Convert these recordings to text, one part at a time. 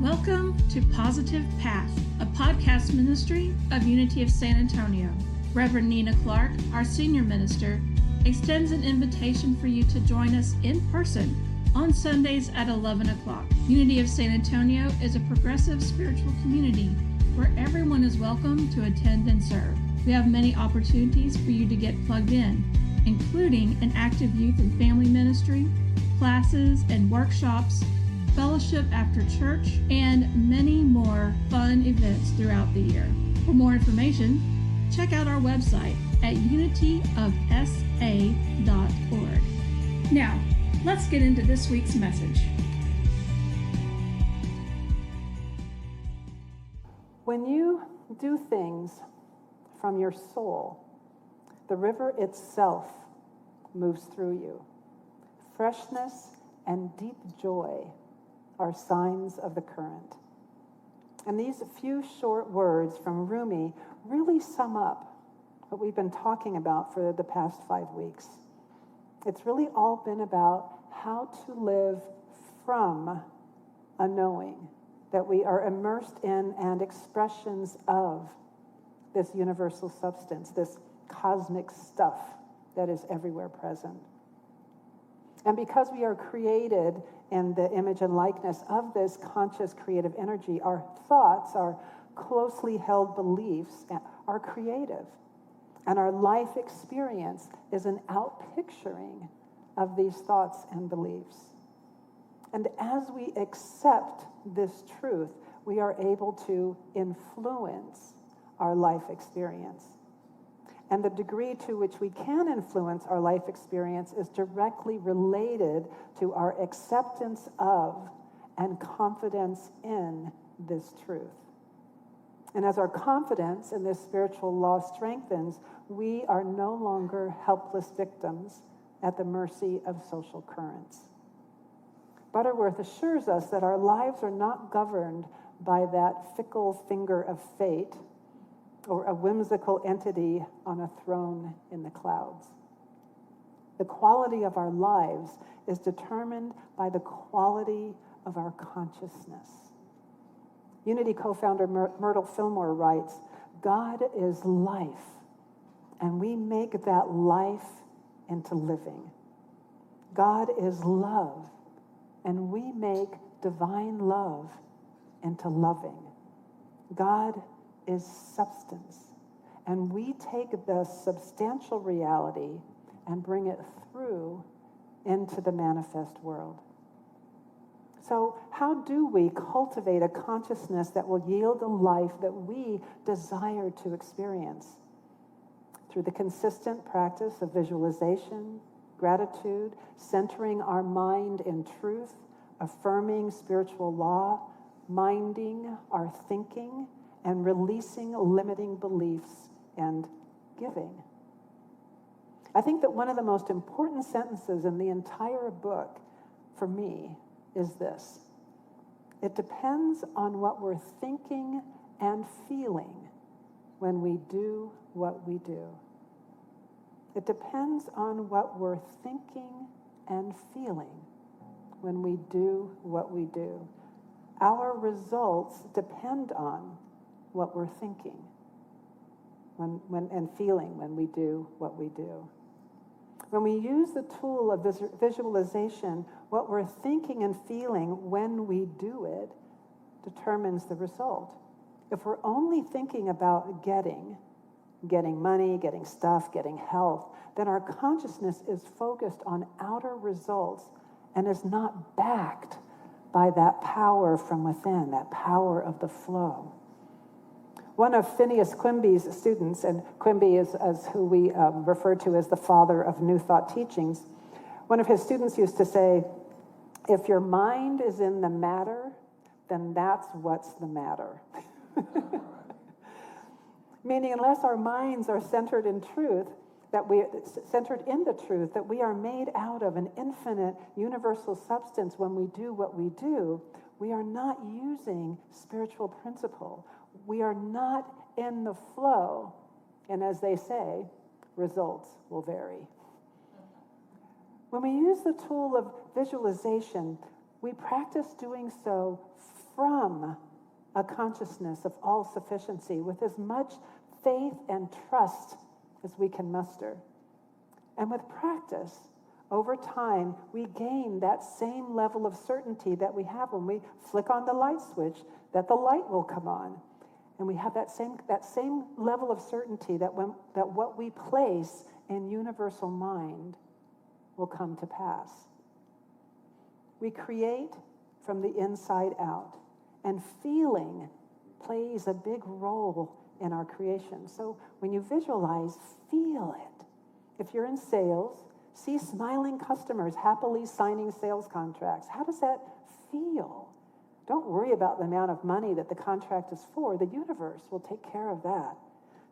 Welcome to Positive Path, a podcast ministry of Unity of San Antonio. Reverend Nina Clark, our senior minister, extends an invitation for you to join us in person on Sundays at 11 o'clock. Unity of San Antonio is a progressive spiritual community where everyone is welcome to attend and serve. We have many opportunities for you to get plugged in, including an active youth and family ministry, classes and workshops, fellowship after church, and many more fun events throughout the year. For more information, check out our website at unityofsa.org. Now, let's get into this week's message. When you do things from your soul, the river itself moves through you. Freshness and deep joy are signs of the current. And these few short words from Rumi really sum up what we've been talking about for the past 5 weeks. It's really all been about how to live from a knowing that we are immersed in and expressions of this universal substance, this cosmic stuff that is everywhere present. And because we are created in the image and likeness of this conscious creative energy, our thoughts, our closely held beliefs are creative. And our life experience is an outpicturing of these thoughts and beliefs. And as we accept this truth, we are able to influence our life experience. And the degree to which we can influence our life experience is directly related to our acceptance of and confidence in this truth. And as our confidence in this spiritual law strengthens, we are no longer helpless victims at the mercy of social currents. Butterworth assures us that our lives are not governed by that fickle finger of fate or a whimsical entity on a throne in the clouds. The quality of our lives is determined by the quality of our consciousness. Unity co-founder Myrtle Fillmore writes, "God is life, and we make that life into living. God is love, and we make divine love into loving. God is substance, and we take the substantial reality and bring it through into the manifest world." So how do we cultivate a consciousness that will yield a life that we desire to experience? Through the consistent practice of visualization, gratitude, centering our mind in truth, affirming spiritual law, minding our thinking, and releasing limiting beliefs and giving. I think that one of the most important sentences in the entire book for me is this: it depends on what we're thinking and feeling when we do what we do. It depends on what we're thinking and feeling when we do what we do. Our results depend on what we're thinking and feeling when we do what we do. When we use the tool of visualization, what we're thinking and feeling when we do it determines the result. If we're only thinking about getting money, getting stuff, getting health, then our consciousness is focused on outer results and is not backed by that power from within, that power of the flow. One of Phineas Quimby's students, and Quimby is as who we refer to as the father of New Thought teachings, one of his students used to say, "If your mind is in the matter, then that's what's the matter." Meaning, unless our minds are centered in truth, centered in the truth that we are made out of an infinite universal substance when we do what we do, we are not using spiritual principle. We are not in the flow. And as they say, results will vary. When we use the tool of visualization, we practice doing so from a consciousness of all sufficiency with as much faith and trust as we can muster. And with practice, over time, we gain that same level of certainty that we have when we flick on the light switch, that the light will come on. And we have that same level of certainty that what we place in universal mind will come to pass. We create from the inside out, and feeling plays a big role in our creation. So when you visualize, feel it. If you're in sales, see smiling customers happily signing sales contracts. How does that feel? Don't worry about the amount of money that the contract is for. The universe will take care of that.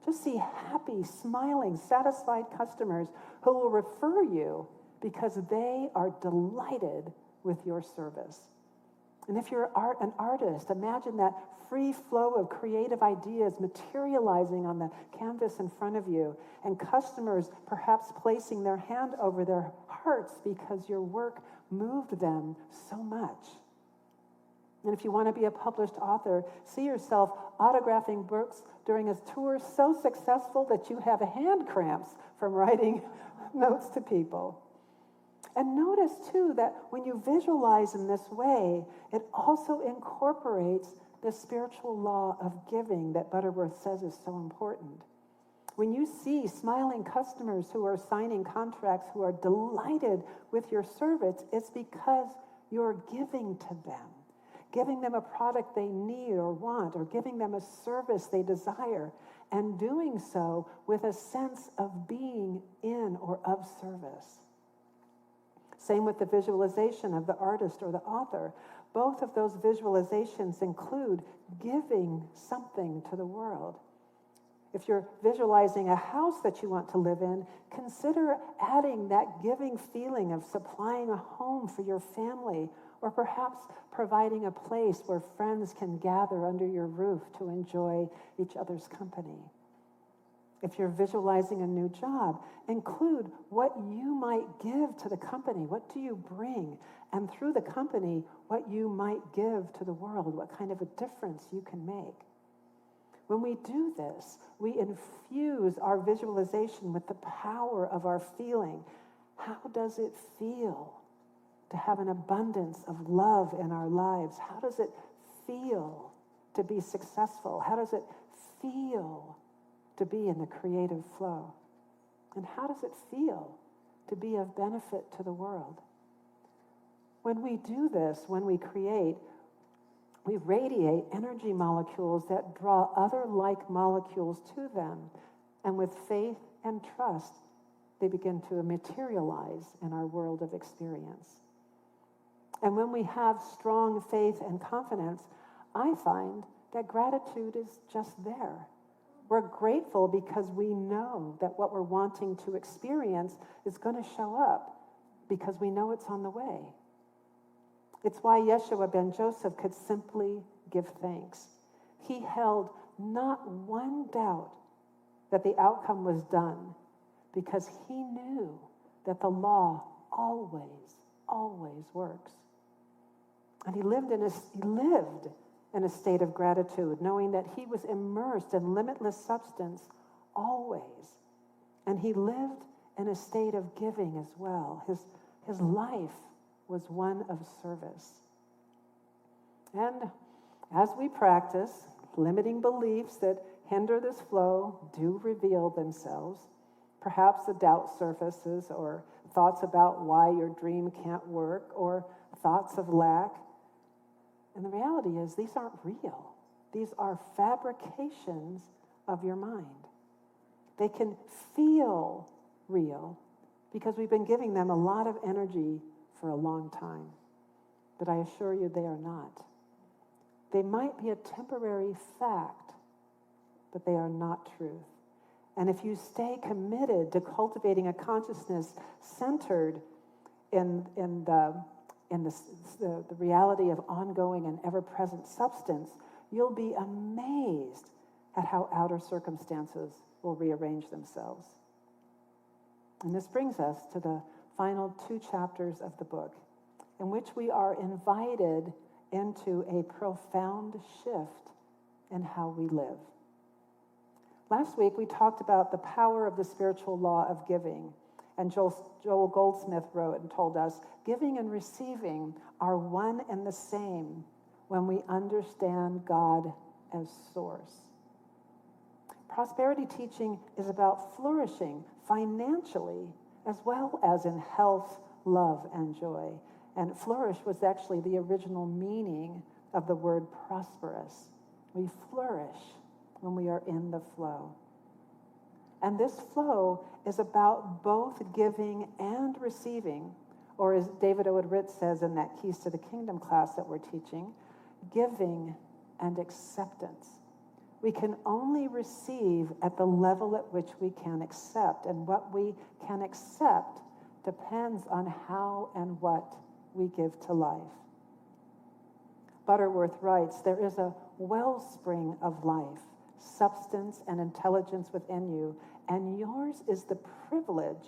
Just see happy, smiling, satisfied customers who will refer you because they are delighted with your service. And if you're an artist, imagine that free flow of creative ideas materializing on the canvas in front of you, and customers perhaps placing their hand over their hearts because your work moved them so much. And if you want to be a published author, see yourself autographing books during a tour so successful that you have hand cramps from writing notes to people. And notice, too, that when you visualize in this way, it also incorporates the spiritual law of giving that Butterworth says is so important. When you see smiling customers who are signing contracts, who are delighted with your service, it's because you're giving to them, giving them a product they need or want, or giving them a service they desire, and doing so with a sense of being in or of service. Same with the visualization of the artist or the author. Both of those visualizations include giving something to the world. If you're visualizing a house that you want to live in, consider adding that giving feeling of supplying a home for your family, or perhaps providing a place where friends can gather under your roof to enjoy each other's company. If you're visualizing a new job, include what you might give to the company. What do you bring? And through the company, what you might give to the world, what kind of a difference you can make. When we do this, we infuse our visualization with the power of our feeling. How does it feel to have an abundance of love in our lives? How does it feel to be successful? How does it feel to be in the creative flow? And how does it feel to be of benefit to the world? When we do this, when we create, we radiate energy molecules that draw other like molecules to them. And with faith and trust, they begin to materialize in our world of experience. And when we have strong faith and confidence, I find that gratitude is just there. We're grateful because we know that what we're wanting to experience is going to show up because we know it's on the way. It's why Yeshua ben Joseph could simply give thanks. He held not one doubt that the outcome was done because he knew that the law always works. And he lived in a state of gratitude, knowing that he was immersed in limitless substance always. And he lived in a state of giving as well. His life was one of service. And as we practice, limiting beliefs that hinder this flow do reveal themselves. Perhaps a doubt surfaces, or thoughts about why your dream can't work, or thoughts of lack. And the reality is, these aren't real. These are fabrications of your mind. They can feel real because we've been giving them a lot of energy for a long time. But I assure you they are not. They might be a temporary fact, but they are not truth. And if you stay committed to cultivating a consciousness centered in the reality of ongoing and ever-present substance, you'll be amazed at how outer circumstances will rearrange themselves. And this brings us to the final 2 chapters of the book, in which we are invited into a profound shift in how we live. Last week, we talked about the power of the spiritual law of giving. And Joel Goldsmith wrote and told us, giving and receiving are one and the same when we understand God as source. Prosperity teaching is about flourishing financially as well as in health, love, and joy. And flourish was actually the original meaning of the word prosperous. We flourish when we are in the flow. And this flow is about both giving and receiving, or as David Owen-Ritz says in that Keys to the Kingdom class that we're teaching, giving and acceptance. We can only receive at the level at which we can accept, and what we can accept depends on how and what we give to life. Butterworth writes, there is a wellspring of life, substance, and intelligence within you, and yours is the privilege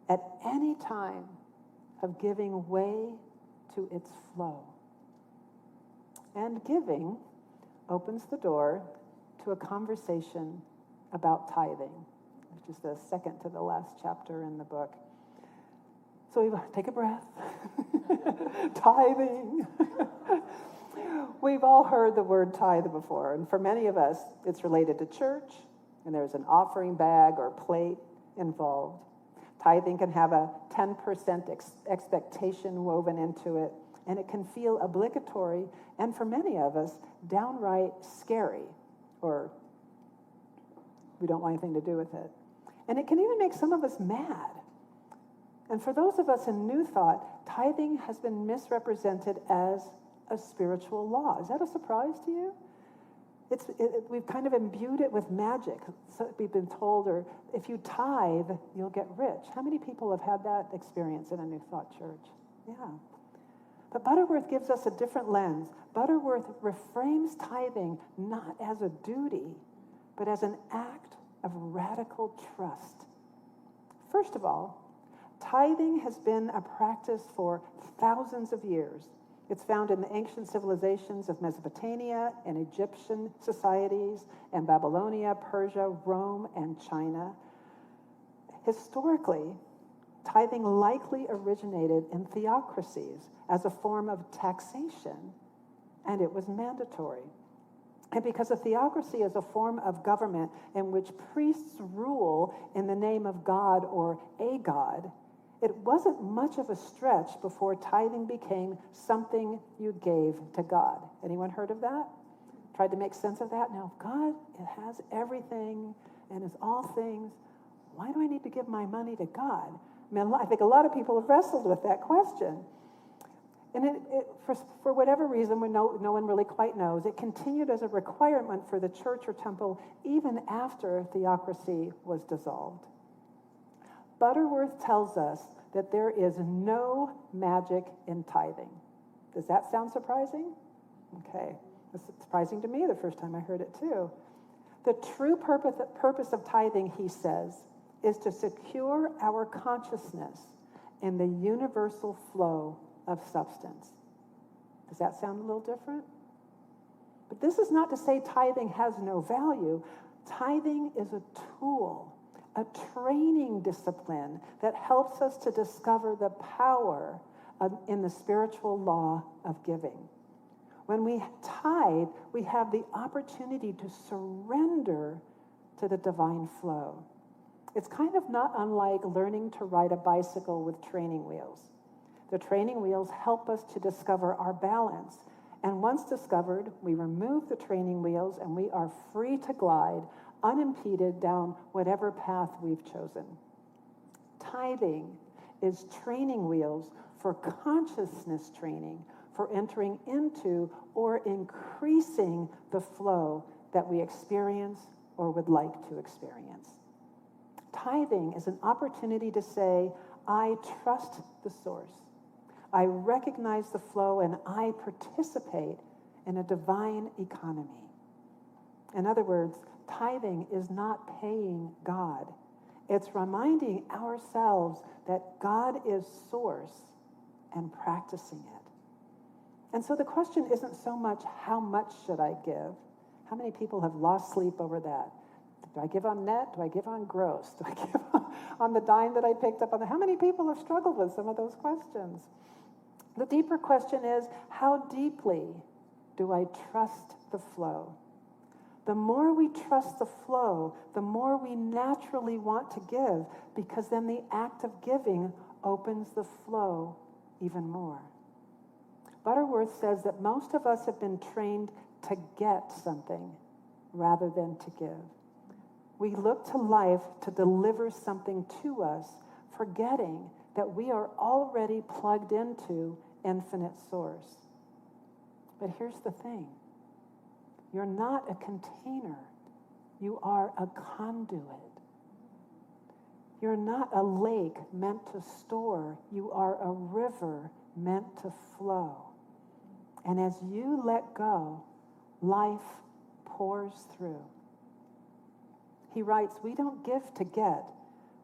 at any time of giving way to its flow. And giving opens the door to a conversation about tithing, which is the second to the last chapter in the book. So we take a breath. Tithing. We've all heard the word tithe before, and for many of us, it's related to church, and there's an offering bag or plate involved. Tithing can have a 10% expectation woven into it, and it can feel obligatory, and for many of us, downright scary, or we don't want anything to do with it. And it can even make some of us mad. And for those of us in New Thought, tithing has been misrepresented as a spiritual law. Is that a surprise to you? We've kind of imbued it with magic. So we've been told, or if you tithe, you'll get rich. How many people have had that experience in a New Thought church? Yeah. But Butterworth gives us a different lens. Butterworth reframes tithing not as a duty, but as an act of radical trust. First of all, tithing has been a practice for thousands of years. It's found in the ancient civilizations of Mesopotamia and Egyptian societies and Babylonia, Persia, Rome, and China. Historically, tithing likely originated in theocracies as a form of taxation, and it was mandatory. And because a theocracy is a form of government in which priests rule in the name of God or a god, it wasn't much of a stretch before tithing became something you gave to God. Anyone heard of that? Tried to make sense of that? Now, if God has everything and is all things, why do I need to give my money to God? I mean, I think a lot of people have wrestled with that question. And for whatever reason, no one really quite knows, it continued as a requirement for the church or temple even after theocracy was dissolved. Butterworth tells us that there is no magic in tithing. Does that sound surprising? Okay. It's surprising to me the first time I heard it too. The true purpose of tithing, he says, is to secure our consciousness in the universal flow of substance. Does that sound a little different? But this is not to say tithing has no value. Tithing is a tool, a training discipline that helps us to discover the power in the spiritual law of giving. When we tithe, we have the opportunity to surrender to the divine flow. It's kind of not unlike learning to ride a bicycle with training wheels. The training wheels help us to discover our balance. And once discovered, we remove the training wheels and we are free to glide unimpeded down whatever path we've chosen. Tithing is training wheels for consciousness training, for entering into or increasing the flow that we experience or would like to experience. Tithing is an opportunity to say, I trust the source. I recognize the flow and I participate in a divine economy. In other words, tithing is not paying God. It's reminding ourselves that God is source and practicing it. And so the question isn't so much, how much should I give? How many people have lost sleep over that? Do I give on net? Do I give on gross? Do I give on the dime that I picked up on how many people have struggled with some of those questions? The deeper question is, how deeply do I trust the flow? The more we trust the flow, the more we naturally want to give, because then the act of giving opens the flow even more. Butterworth says that most of us have been trained to get something rather than to give. We look to life to deliver something to us, forgetting that we are already plugged into infinite source. But here's the thing. You're not a container. You are a conduit. You're not a lake meant to store. You are a river meant to flow. And as you let go, life pours through. He writes, we don't give to get.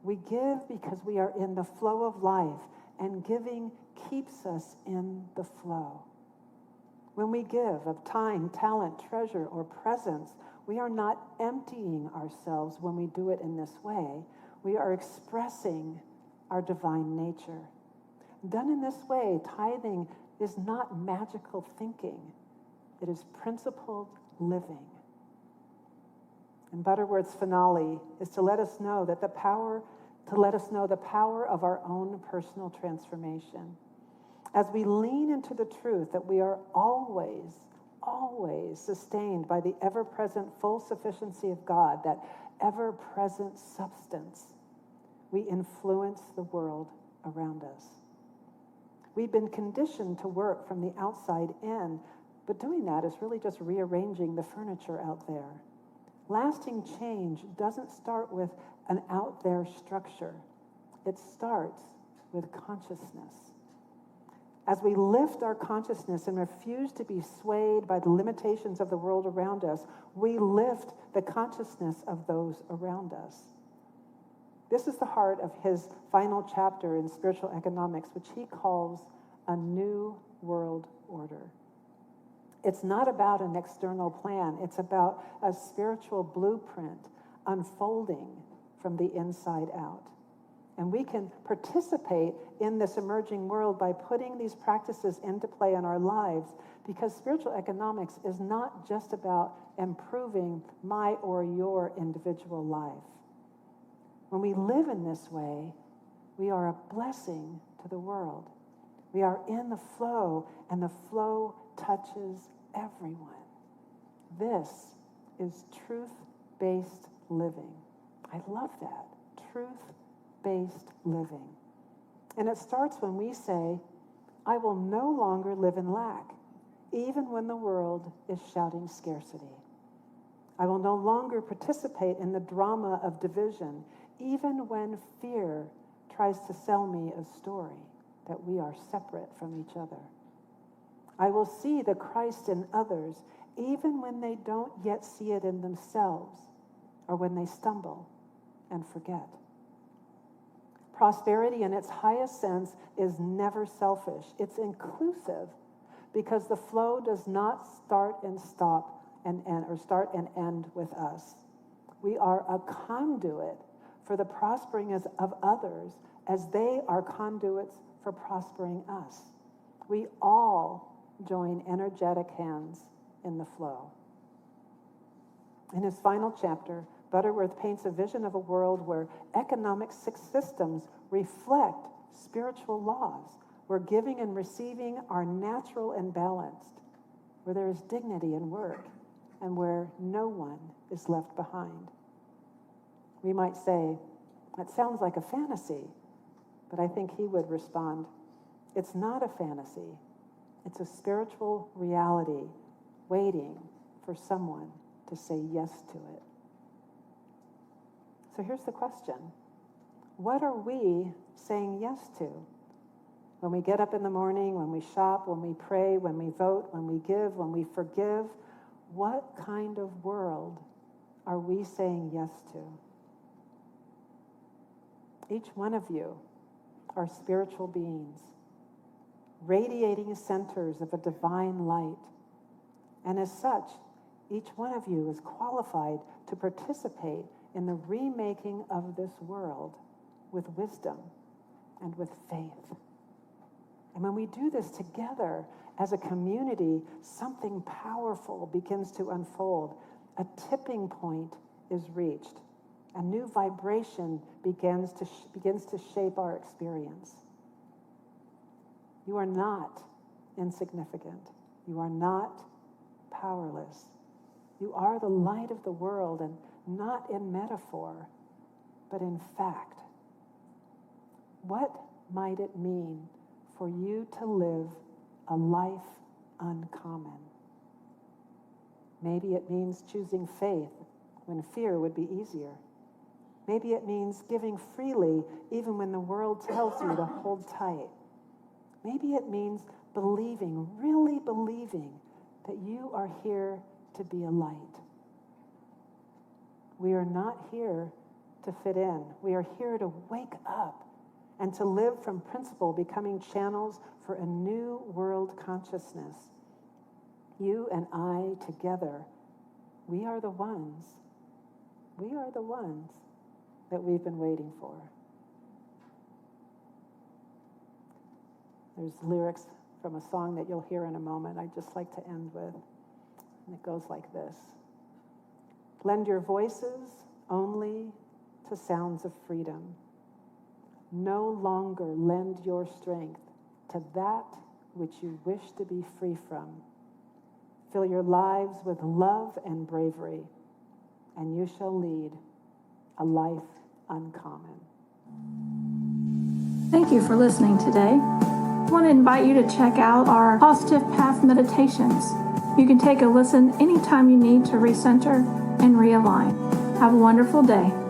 We give because we are in the flow of life, and giving keeps us in the flow. When we give of time, talent, treasure, or presence, we are not emptying ourselves when we do it in this way. We are expressing our divine nature. Done in this way, tithing is not magical thinking. It is principled living. And Butterworth's finale is to let us know the power of our own personal transformation. As we lean into the truth that we are always sustained by the ever-present full sufficiency of God, that ever-present substance, we influence the world around us. We've been conditioned to work from the outside in, but doing that is really just rearranging the furniture out there. Lasting change doesn't start with an out there structure. It starts with consciousness. As we lift our consciousness and refuse to be swayed by the limitations of the world around us, we lift the consciousness of those around us. This is the heart of his final chapter in Spiritual Economics, which he calls a new world order. It's not about an external plan. It's about a spiritual blueprint unfolding from the inside out. And we can participate in this emerging world by putting these practices into play in our lives, because spiritual economics is not just about improving my or your individual life. When we live in this way, we are a blessing to the world. We are in the flow, and the flow touches everyone. This is truth-based living. I love that. Truth-based living. And it starts when we say, I will no longer live in lack, even when the world is shouting scarcity. I will no longer participate in the drama of division, even when fear tries to sell me a story that we are separate from each other. I will see the Christ in others, even when they don't yet see it in themselves, or when they stumble and forget. Prosperity in its highest sense is never selfish. It's inclusive, because the flow does not start and stop and end, or start and end with us. We are a conduit for the prospering of others, as they are conduits for prospering us. We all join energetic hands in the flow. In his final chapter, Butterworth paints a vision of a world where economic systems reflect spiritual laws, where giving and receiving are natural and balanced, where there is dignity in work, and where no one is left behind. We might say, that sounds like a fantasy, but I think he would respond, it's not a fantasy. It's a spiritual reality waiting for someone to say yes to it. So here's the question. What are we saying yes to? When we get up in the morning, when we shop, when we pray, when we vote, when we give, when we forgive, what kind of world are we saying yes to? Each one of you are spiritual beings. radiating centers of a divine light. And as such, each one of you is qualified to participate in the remaking of this world with wisdom and with faith. And when we do this together as a community, something powerful begins to unfold. A tipping point is reached. A new vibration begins to shape our experience. You are not insignificant. You are not powerless. You are the light of the world, and not in metaphor, but in fact. What might it mean for you to live a life uncommon? Maybe it means choosing faith when fear would be easier. Maybe it means giving freely even when the world tells you to hold tight. Maybe it means believing, really believing, that you are here to be a light. We are not here to fit in. We are here to wake up and to live from principle, becoming channels for a new world consciousness. You and I together, we are the ones that we've been waiting for. There's lyrics from a song that you'll hear in a moment I'd just like to end with. And it goes like this. Lend your voices only to sounds of freedom. No longer lend your strength to that which you wish to be free from. Fill your lives with love and bravery, and you shall lead a life uncommon. Thank you for listening today. I want to invite you to check out our Positive Path meditations. You can take a listen anytime you need to recenter and realign. Have a wonderful day.